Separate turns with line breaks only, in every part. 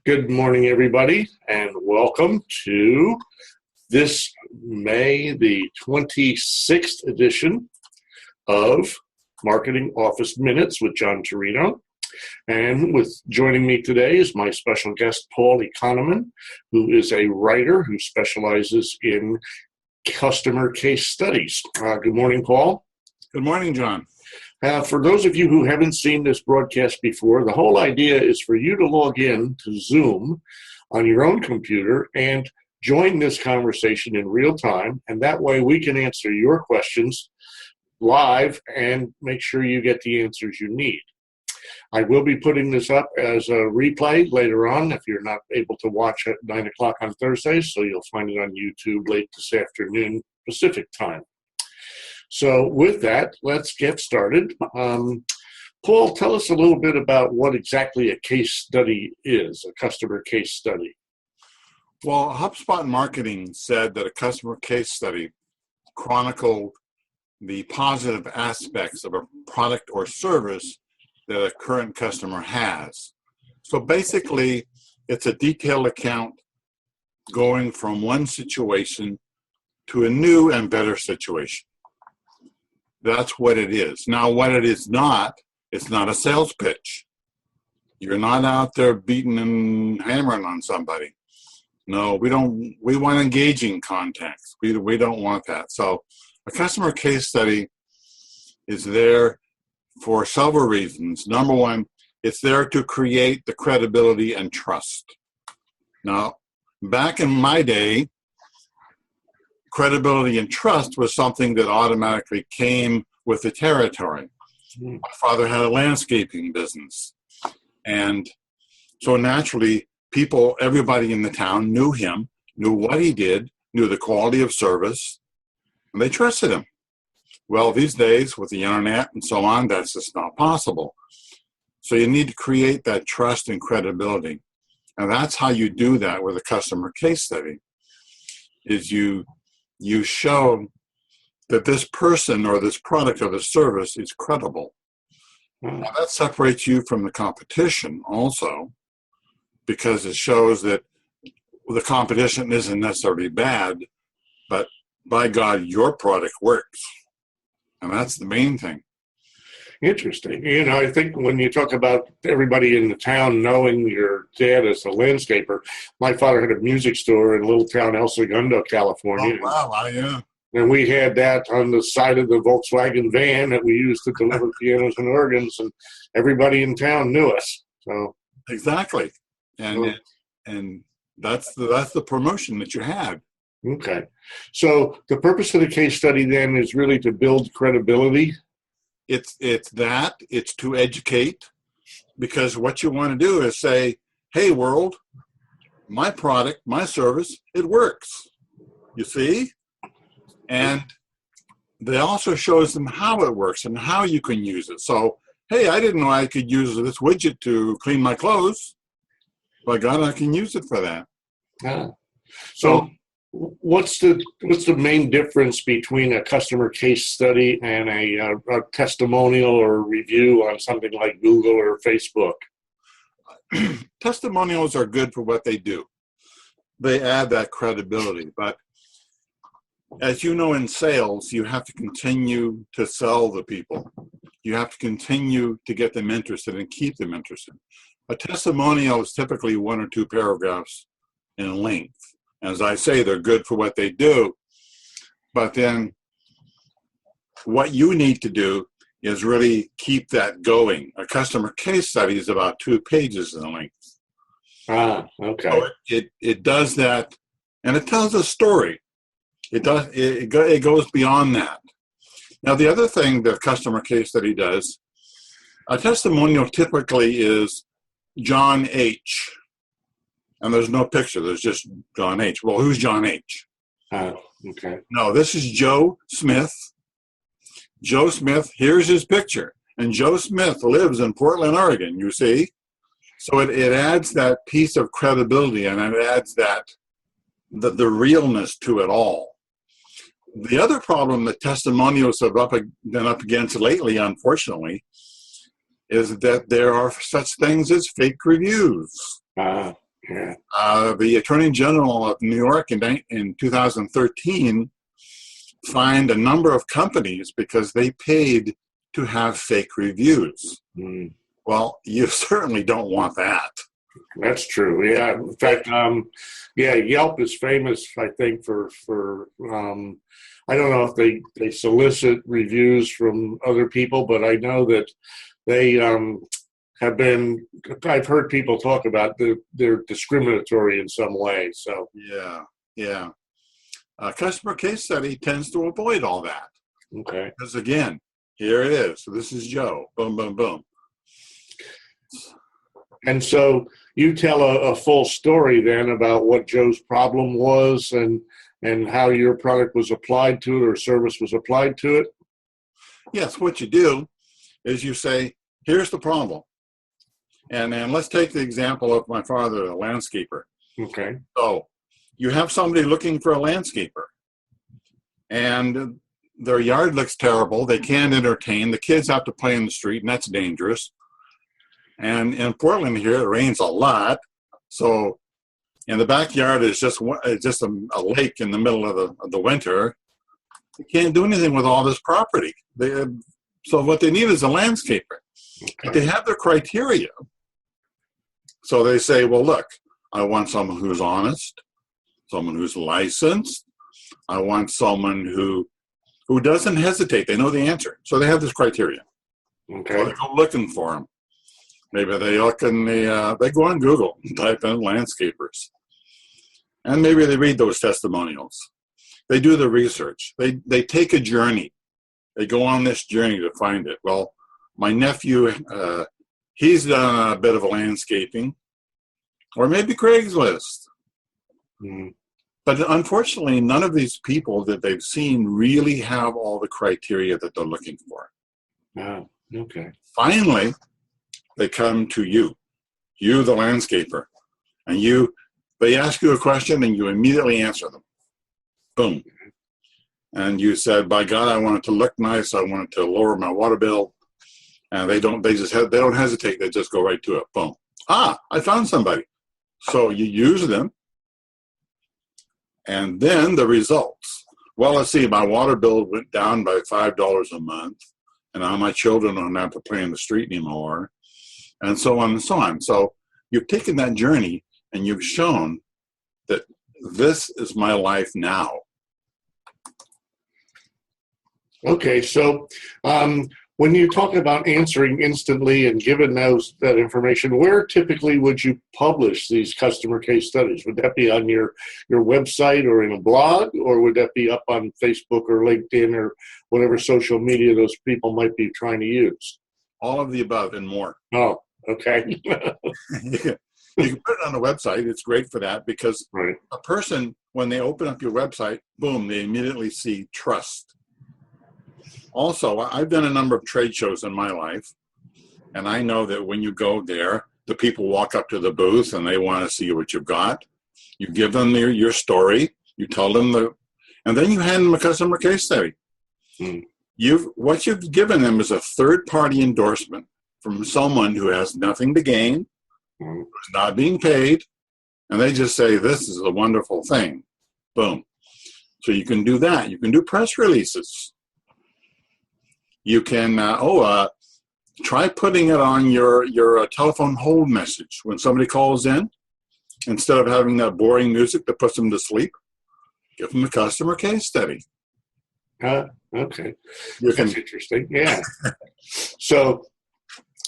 Good morning, everybody, and welcome to this May the 26th edition of Marketing Office Minutes with John Turino. And joining me today is my special guest, Paul Economen, who is a writer who specializes in customer case studies. Good morning, Paul.
Good morning, John.
For those of you who haven't seen this broadcast before, the whole idea is for you to log in to Zoom on your own computer and join this conversation in real time, and that way we can answer your questions live and make sure you get the answers you need. I will be putting this up as a replay later on if you're not able to watch at 9 o'clock on Thursdays, so you'll find it on YouTube late this afternoon Pacific time. So with that, let's get started. Paul, tell us a little bit about what exactly a case study is, a customer case study.
Well, HubSpot Marketing said that a customer case study chronicled the positive aspects of a product or service that a current customer has. So basically, it's a detailed account going from one situation to a new and better situation. That's what it is. Now, what it is not, it's not a sales pitch. You're not out there beating and hammering on somebody. No, we want engaging context. We don't want that. So a customer case study is there for several reasons. Number one, it's there to create the credibility and trust. Now, back in my day, credibility and trust was something that automatically came with the territory. My father had a landscaping business. And so naturally, everybody in the town knew him, knew what he did, knew the quality of service, and they trusted him. Well, these days, with the internet and so on, that's just not possible. So you need to create that trust and credibility. And that's how you do that with a customer case study, is you show that this person or this product or this service is credible. Now, that separates you from the competition also, because it shows that the competition isn't necessarily bad, but by God, your product works. And that's the main thing.
Interesting. I think when you talk about everybody in the town knowing your dad as a landscaper, my father had a music store in a little town, El Segundo, California.
Oh, wow, yeah.
And we had that on the side of the Volkswagen van that we used to deliver pianos and organs, and everybody in town knew us. So
exactly. And that's the promotion that you had.
Okay. So the purpose of the case study then is really to build credibility.
It's to educate, because what you want to do is say, hey, world, my product, my service, it works. You see? And they also shows them how it works and how you can use it. So, hey, I didn't know I could use this widget to clean my clothes. By God, I can use it for that.
So what's the main difference between a customer case study and a testimonial or review on something like Google or Facebook?
Testimonials are good for what they do. They add that credibility. But as you know, in sales, you have to continue to sell the people. You have to continue to get them interested and keep them interested. A testimonial is typically 1 or 2 paragraphs in length. As I say, they're good for what they do. But then what you need to do is really keep that going. A customer case study is about 2 pages in length.
Okay.
So it does that, and it tells a story. It goes beyond that. Now, the other thing that a customer case study does, a testimonial typically is John H. And there's no picture. There's just John H. Well, who's John H?
Okay.
No, this is Joe Smith. Joe Smith, here's his picture. And Joe Smith lives in Portland, Oregon, you see? So it adds that piece of credibility, and it adds that the realness to it all. The other problem that testimonials have been up against lately, unfortunately, is that there are such things as fake reviews.
Yeah.
The Attorney General of New York in 2013 fined a number of companies because they paid to have fake reviews.
Mm.
Well, you certainly don't want that.
That's true. Yeah. In fact, yeah, Yelp is famous, I think, for I don't know if they solicit reviews from other people, but I know that they have been. I've heard people talk about they're discriminatory in some way. So
yeah. Customer case study tends to avoid all that.
okay.
Because again, here it is. So this is Joe. Boom, boom, boom.
And so you tell a full story then about what Joe's problem was and how your product was applied to it or service was applied to it?
Yes, what you do is you say, here's the problem. And let's take the example of my father, a landscaper.
Okay.
So you have somebody looking for a landscaper. And their yard looks terrible. They can't entertain. The kids have to play in the street, and that's dangerous. And in Portland here, it rains a lot. So in the backyard is just a lake in the middle of the winter. You can't do anything with all this property. So what they need is a landscaper. But they have their criteria. So they say, well, look, I want someone who's honest, someone who's licensed. I want someone who doesn't hesitate. They know the answer. So they have this criteria.
Okay.
So they go looking for them. Maybe they look in they go on Google and type in landscapers. And maybe they read those testimonials. They do the research. They take a journey. They go on this journey to find it. Well, my nephew, he's done a bit of landscaping, or maybe Craigslist.
Mm.
But unfortunately, none of these people that they've seen really have all the criteria that they're looking for.
Oh, okay.
Finally, they come to you, the landscaper, and they ask you a question and you immediately answer them. Boom. And you said, by God, I want it to look nice. I want it to lower my water bill. And they don't hesitate. They just go right to it. Boom. I found somebody. So you use them. And then the results. Well, let's see, my water bill went down by $5 a month. And now my children don't have to play in the street anymore. And so on and so on. So you've taken that journey and you've shown that this is my life now.
Okay, so when you talk about answering instantly and giving that information, where typically would you publish these customer case studies? Would that be on your website or in a blog, or would that be up on Facebook or LinkedIn or whatever social media those people might be trying to use?
All of the above and more.
Oh, okay.
You can put it on the website. It's great for that because
right.
A person, when they open up your website, boom, they immediately see trust. Also, I've done a number of trade shows in my life, and I know that when you go there, the people walk up to the booth and they want to see what you've got. You give them your story, you tell them and then you hand them a customer case study.
Hmm.
What you've given them is a third-party endorsement from someone who has nothing to gain, who's not being paid, and they just say, this is a wonderful thing. Boom. So you can do that. You can do press releases. You can, try putting it on your telephone hold message. When somebody calls in, instead of having that boring music that puts them to sleep, give them a customer case study.
Okay. That's interesting. Yeah. So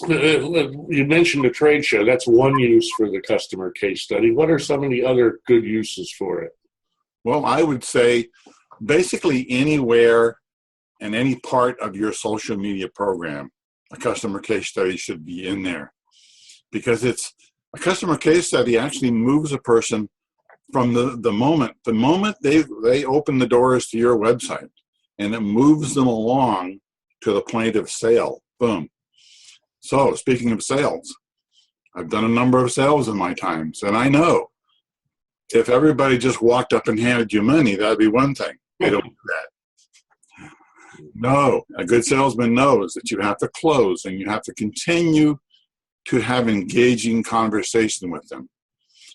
you mentioned a trade show. That's one use for the customer case study. What are some of the other good uses for it?
Well, I would say basically anywhere and any part of your social media program, a customer case study should be in there, because a customer case study actually moves a person from the moment they open the doors to your website, and it moves them along to the point of sale. Boom. So speaking of sales, I've done a number of sales in my times, and I know if everybody just walked up and handed you money, that'd be one thing. They don't do that. No, a good salesman knows that you have to close and you have to continue to have engaging conversation with them.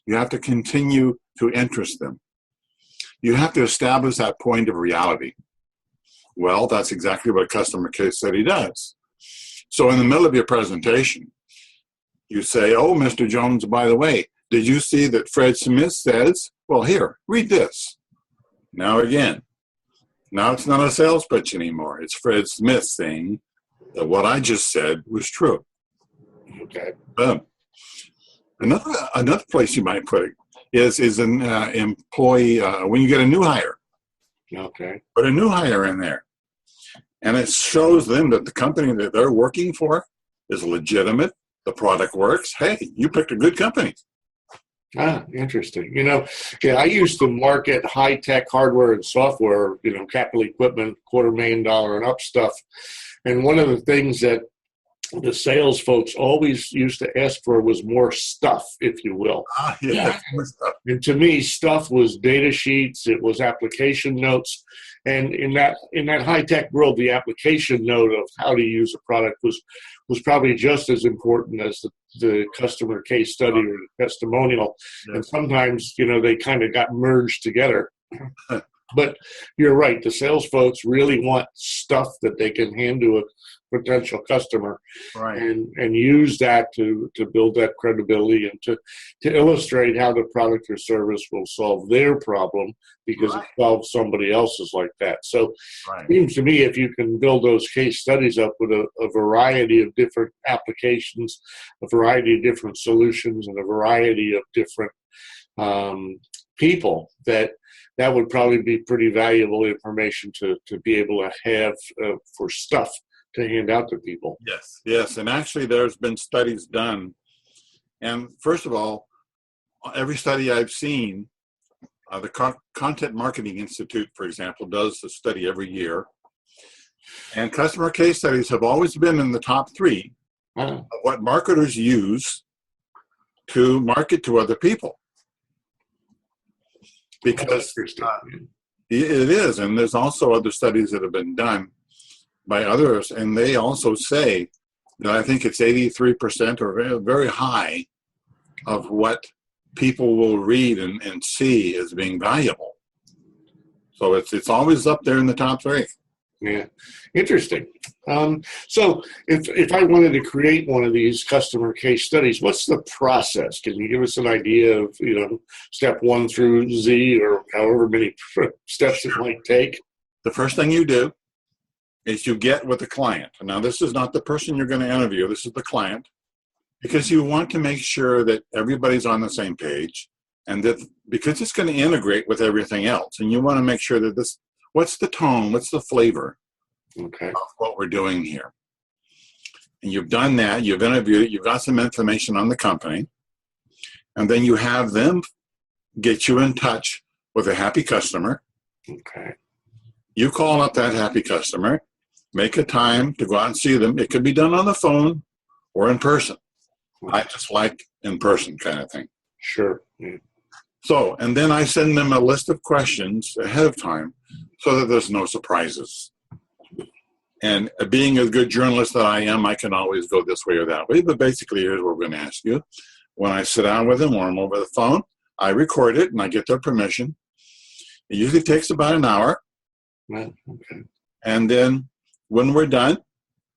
You have to continue to interest them. You have to establish that point of reality. Well, that's exactly what a customer case study does. So in the middle of your presentation, you say, oh, Mr. Jones, by the way, did you see that Fred Smith says, well, here, read this. Now again, now it's not a sales pitch anymore. It's Fred Smith saying that what I just said was true.
Okay.
Another place you might put it is an employee, when you get a new hire.
Okay.
Put a new hire in there. And it shows them that the company that they're working for is legitimate. The product works. Hey, you picked a good company.
Ah, interesting. I used to market high-tech hardware and software, capital equipment, $250,000 and up stuff. And one of the things that the sales folks always used to ask for was more stuff, if you will.
Yeah.
And to me, stuff was data sheets, it was application notes. And in that high-tech world, the application note of how to use a product was probably just as important as the customer case study or the testimonial. Yeah. And sometimes, they kind of got merged together. But you're right, the sales folks really want stuff that they can hand to a potential customer, right, and use that to build that credibility and to illustrate how the product or service will solve their problem because it solves somebody else's like that. So it seems to me if you can build those case studies up with a variety of different applications, a variety of different solutions, and a variety of different people, that would probably be pretty valuable information to be able to have for stuff to hand out to people.
Yes. And actually there's been studies done. And first of all, every study I've seen, the Content Marketing Institute, for example, does a study every year. And customer case studies have always been in the top 3 of what marketers use to market to other people. Because it is, and there's also other studies that have been done by others, and they also say that I think it's 83% or very, very high of what people will read and see as being valuable. So it's always up there in the top 3.
Yeah, interesting. So if I wanted to create one of these customer case studies, what's the process? Can you give us an idea of, step 1 through Z or however many steps it might take?
The first thing you do is you get with the client. Now, this is not the person you're going to interview. This is the client, because you want to make sure that everybody's on the same page, and that because it's going to integrate with everything else, and you want to make sure that what's the tone, what's the flavor of what we're doing here. And you've done that, you've interviewed it, you've got some information on the company, and then you have them get you in touch with a happy customer.
Okay.
You call up that happy customer, make a time to go out and see them. It could be done on the phone or in person. I just like in person kind of thing.
Sure. Yeah.
So, and then I send them a list of questions ahead of time so that there's no surprises. And being a good journalist that I am, I can always go this way or that way. But basically, here's what we're going to ask you. When I sit down with them or I'm over the phone, I record it and I get their permission. It usually takes about an hour.
Right. Okay.
And then when we're done,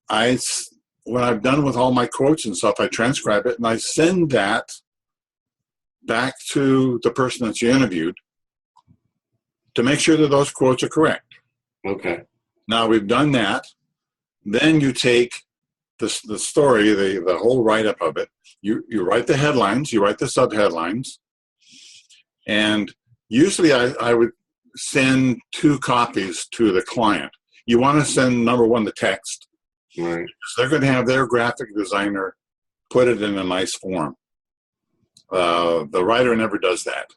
when I've done with all my quotes and stuff, I transcribe it and I send that back to the person that's you interviewed to make sure that those quotes are correct.
Okay.
Now we've done that. Then you take the story, the whole write-up of it. You write the headlines, you write the subheadlines, and usually I would send 2 copies to the client. You want to send, number 1, the text.
Right.
So they're going to have their graphic designer put it in a nice form. The writer never does that.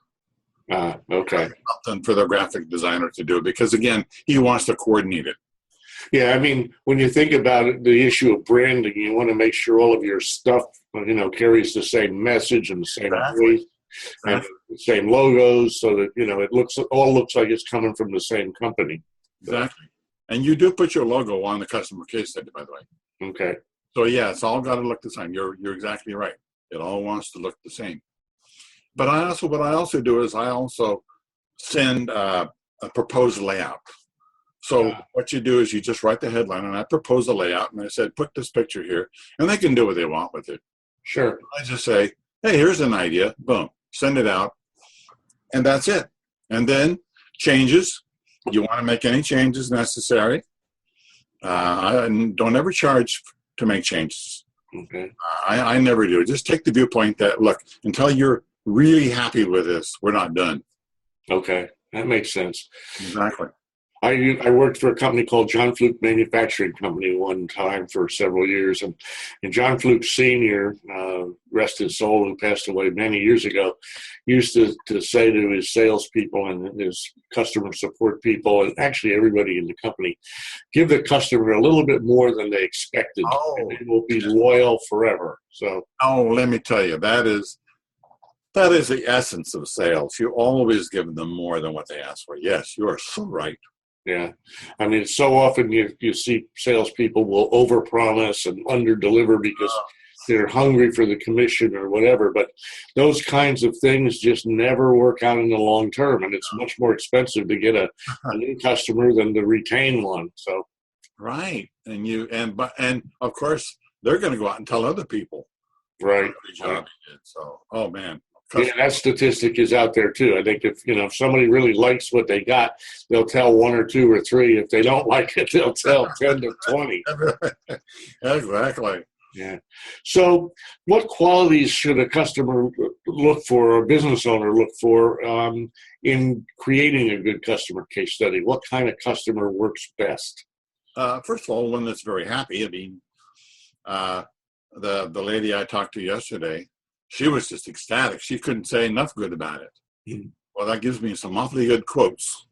Okay.
Something for the graphic designer to do, because again, he wants to coordinate it.
Yeah, I mean, when you think about it, the issue of branding, you want to make sure all of your stuff, carries the same message and the same voice and the same logos, so that it all looks like it's coming from the same company.
Exactly. And you do put your logo on the customer case study, by the way.
Okay.
So yeah, it's all got to look the same. You're exactly right. It all wants to look the same. But what I also do is I also send a proposed layout. So what you do is you just write the headline, and I propose a layout, and I said, put this picture here, and they can do what they want with it.
Sure.
I just say, hey, here's an idea. Boom, send it out, and that's it. And then changes. You want to make any changes necessary. I don't ever charge to make changes.
Okay.
I never do. Just take the viewpoint that, look, until you're really happy with this, we're not done.
Okay, that makes sense.
Exactly.
I worked for a company called John Fluke Manufacturing Company one time for several years, and John Fluke Sr., rest his soul, who passed away many years ago, used to say to his salespeople and his customer support people, and actually everybody in the company, give the customer a little bit more than they expected, and they will be loyal forever. So,
let me tell you, that is the essence of sales. You always give them more than what they ask for. Yes, you are so right.
Yeah. I mean, so often you see salespeople will overpromise and underdeliver because they're hungry for the commission or whatever. But those kinds of things just never work out in the long term. And it's much more expensive to get a new customer than to retain one. So,
right. And of course, they're going to go out and tell other people.
Right.
Job you did. So, oh, man.
Yeah, that statistic is out there too. I think if somebody really likes what they got, they'll tell one or two or three. If they don't like it, they'll tell 10 to 20.
Exactly.
Yeah. So, what qualities should a customer look for, or a business owner look for, in creating a good customer case study? What kind of customer works best?
First of all, one that's very happy. I mean, the lady I talked to yesterday, she was just ecstatic. She couldn't say enough good about it. Mm-hmm. Well, that gives me some awfully good quotes.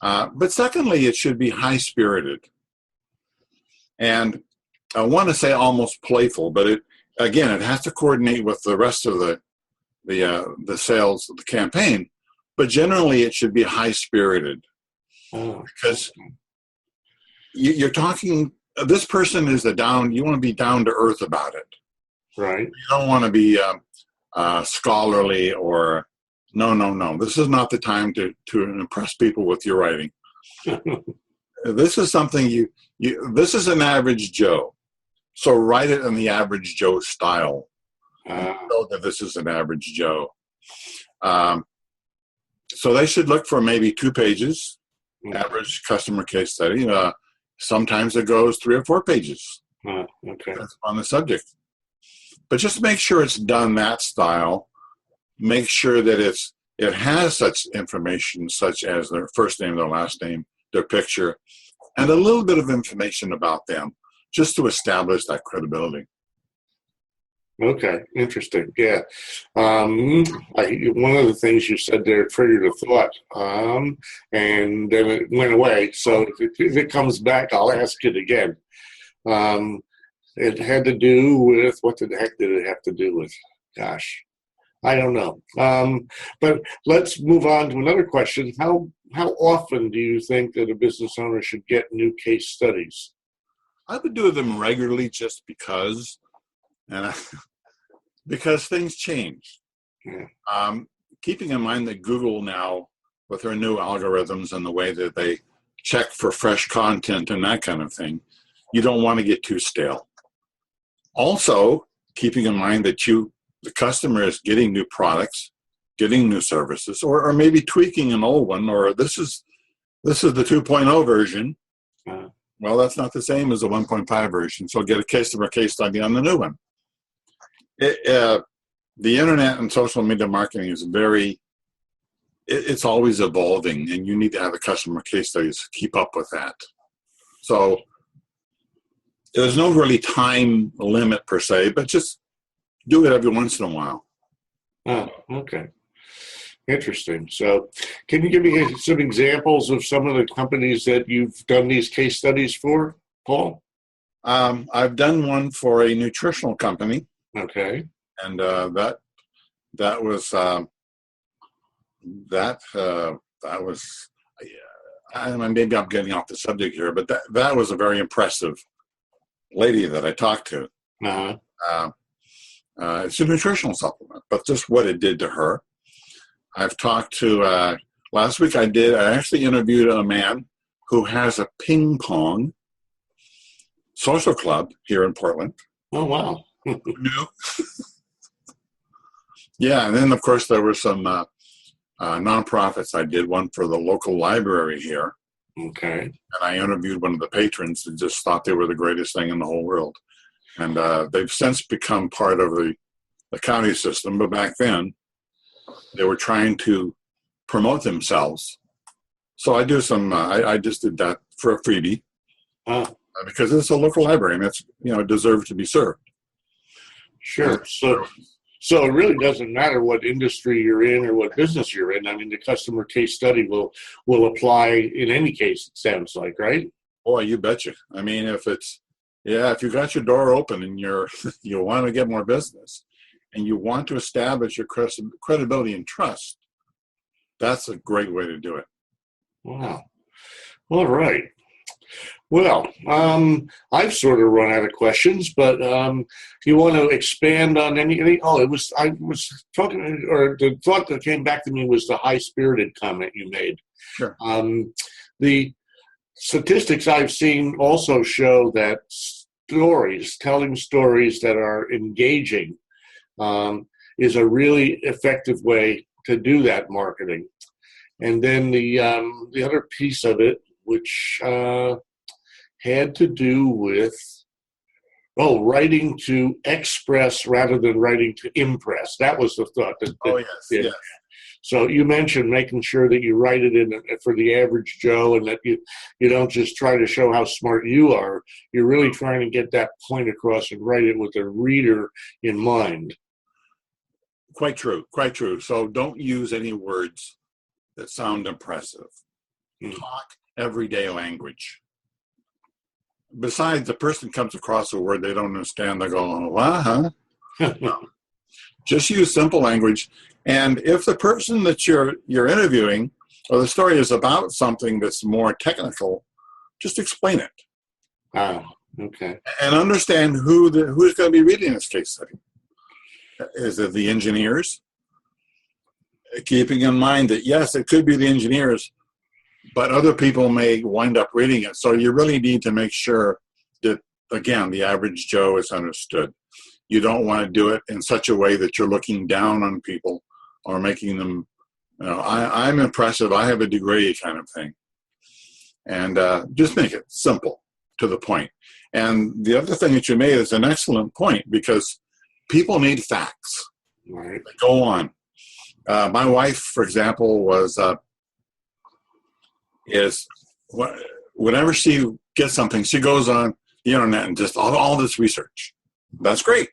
But secondly, it should be high-spirited. And I want to say almost playful, but it has to coordinate with the rest of the sales of the campaign. But generally, it should be high-spirited. Because you're talking, this person is you want to be down to earth about it.
Right.
You don't want to be scholarly or no. This is not the time to impress people with your writing. This is something this is an average Joe. So write it in the average Joe style. Know that this is an average Joe. So they should look for maybe 2 pages, average customer case study. Sometimes it goes 3 or 4 pages.
Okay.
That's on the subject. But just make sure it's done that style. Make sure that it has such information such as their first name, their last name, their picture, and a little bit of information about them, just to establish that credibility.
Okay, interesting. Yeah. One of the things you said there triggered a thought, and then it went away. So if it comes back, I'll ask it again. It had to do with, what the heck did it have to do with? Gosh, I don't know. But let's move on to another question. How often do you think that a business owner should get new case studies?
I would do them regularly just because, because things change. Yeah. Keeping in mind that Google now, with their new algorithms and the way that they check for fresh content and that kind of thing, you don't want to get too stale. Also, keeping in mind that the customer is getting new products, getting new services, or maybe tweaking an old one, or this is the 2.0 version. Well, that's not the same as the 1.5 version. So get a customer case study on the new one. The internet and social media marketing is it's always evolving, and you need to have the customer case studies to keep up with that. So there's no really time limit per se, but just do it every once in a while.
Oh, okay. Interesting. So can you give me some examples of some of the companies that you've done these case studies for, Paul?
I've done one for a nutritional company.
Okay.
And that was maybe I'm getting off the subject here, but that was a very impressive lady that I talked to.
Uh-huh.
It's a nutritional supplement, but just what it did to her. I've talked to, last week I actually interviewed a man who has a ping pong social club here in Portland.
Oh, wow.
New. Yeah, and then of course there were some nonprofits. I did one for the local library here.
Okay.
And I interviewed one of the patrons and just thought they were the greatest thing in the whole world. And they've since become part of the county system, but back then they were trying to promote themselves. So I do some, I just did that for a freebie. Because it's a local library and it's, it deserves to be served.
Sure. So it really doesn't matter what industry you're in or what business you're in. I mean, the customer case study will apply in any case, it sounds like, right?
Boy, you betcha. I mean, if you got your door open and you want to get more business and you want to establish your credibility and trust, that's a great way to do it.
Wow. All right. Well, I've sort of run out of questions, but you want to expand on anything? I was talking, or the thought that came back to me was the high-spirited comment you made.
Sure.
The statistics I've seen also show that telling stories that are engaging, is a really effective way to do that marketing. And then the other piece of it, which had to do with writing to express rather than writing to impress. That was the thought.
Yes.
So you mentioned making sure that you write it in for the average Joe, and that you don't just try to show how smart you are. You're really trying to get that point across and write it with the reader in mind.
Quite true. So don't use any words that sound impressive. Talk everyday language. Besides, the person comes across a word they don't understand, they go, what, huh? No. Just use simple language. And if the person that you're interviewing or the story is about something that's more technical, just explain it.
Okay.
And understand who's going to be reading this case study. Is it the engineers? Keeping in mind that, yes, it could be the engineers, but other people may wind up reading it. So you really need to make sure that, again, the average Joe is understood. You don't want to do it in such a way that you're looking down on people or making them, I'm impressive, I have a degree kind of thing. And just make it simple, to the point. And the other thing that you made is an excellent point, because people need facts.
Right.
Go on. My wife, for example, whenever she gets something, she goes on the internet and just all this research. That's great.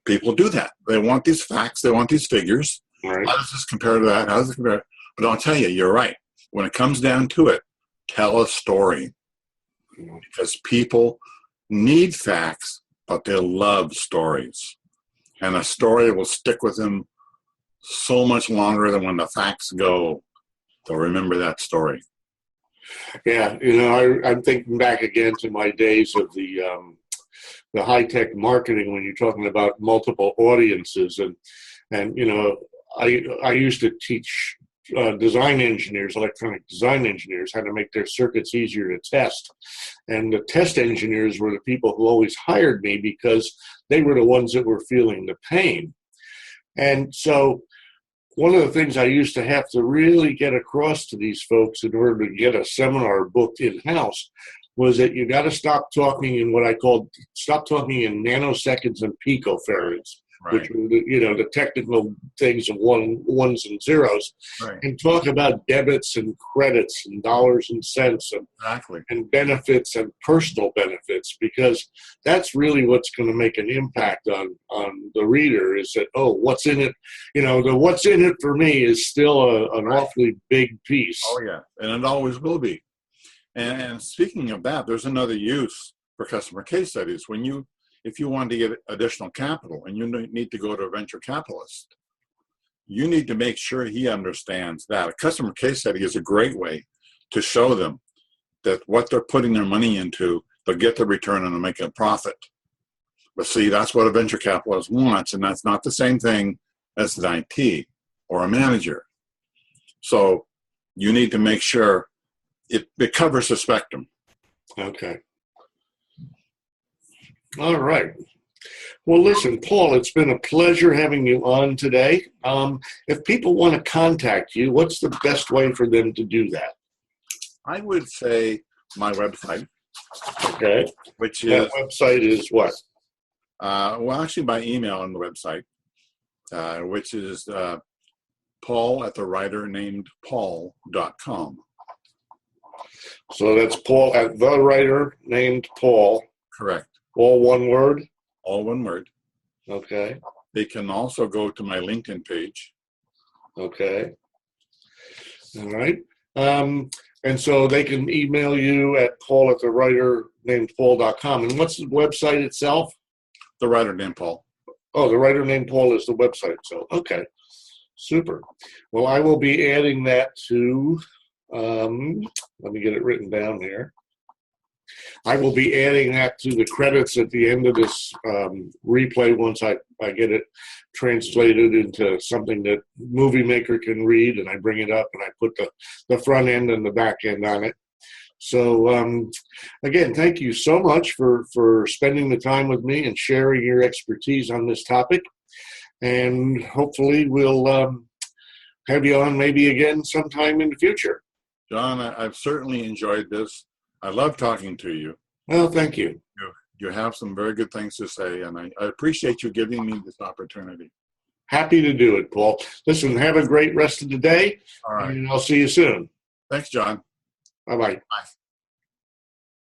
People do that. They want these facts. They want these figures.
Right.
How does this compare to that? How does it compare? But I'll tell you, you're right. When it comes down to it, tell a story. Because people need facts, but they love stories. And a story will stick with them so much longer than when the facts go. They'll remember that story.
Yeah, I'm thinking back again to my days of the high-tech marketing when you're talking about multiple audiences, and I used to teach design engineers, electronic design engineers, how to make their circuits easier to test. And the test engineers were the people who always hired me because they were the ones that were feeling the pain. And so one of the things I used to have to really get across to these folks in order to get a seminar booked in-house was that you got to stop talking in nanoseconds and picofarads, right, which are the technical things of ones and zeros,
right,
and talk about debits and credits and dollars and cents and,
exactly,
and benefits and personal benefits, because that's really what's going to make an impact on the reader. Is that, what's in it? The what's in it for me is still an awfully big piece.
Oh yeah, and it always will be. And speaking of that, there's another use for customer case studies. If you want to get additional capital and you need to go to a venture capitalist, you need to make sure he understands that. A customer case study is a great way to show them that what they're putting their money into, they'll get the return and they'll make a profit. But see, that's what a venture capitalist wants, and that's not the same thing as an IT or a manager. So you need to make sure it covers the spectrum.
Okay. All right. Well, listen, Paul, it's been a pleasure having you on today. If people want to contact you, what's the best way for them to do that?
I would say my website.
Okay.
Which
that
is
website is what?
Well, actually, by email on the website, which is Paul at the writer named Paul.com.
So that's Paul at the writer named Paul.
Correct.
All one word?
All one word.
Okay.
They can also go to my LinkedIn page.
Okay. All right. And so they can email you at Paul at the writer named Paul.com. And what's the website itself?
The writer named Paul.
Oh, the writer named Paul is the website itself. Okay. Super. Well, I will be adding that to, let me get it written down here. I will be adding that to the credits at the end of this replay once I get it translated into something that Movie Maker can read, and I bring it up and I put the front end and the back end on it. So again, thank you so much for spending the time with me and sharing your expertise on this topic. And hopefully we'll have you on maybe again sometime in the future.
John, I've certainly enjoyed this. I love talking to you.
Well, thank you.
You have some very good things to say, and I appreciate you giving me this opportunity.
Happy to do it, Paul. Listen, have a great rest of the day.
All right.
And I'll see you soon.
Thanks, John.
Bye-bye.
Bye.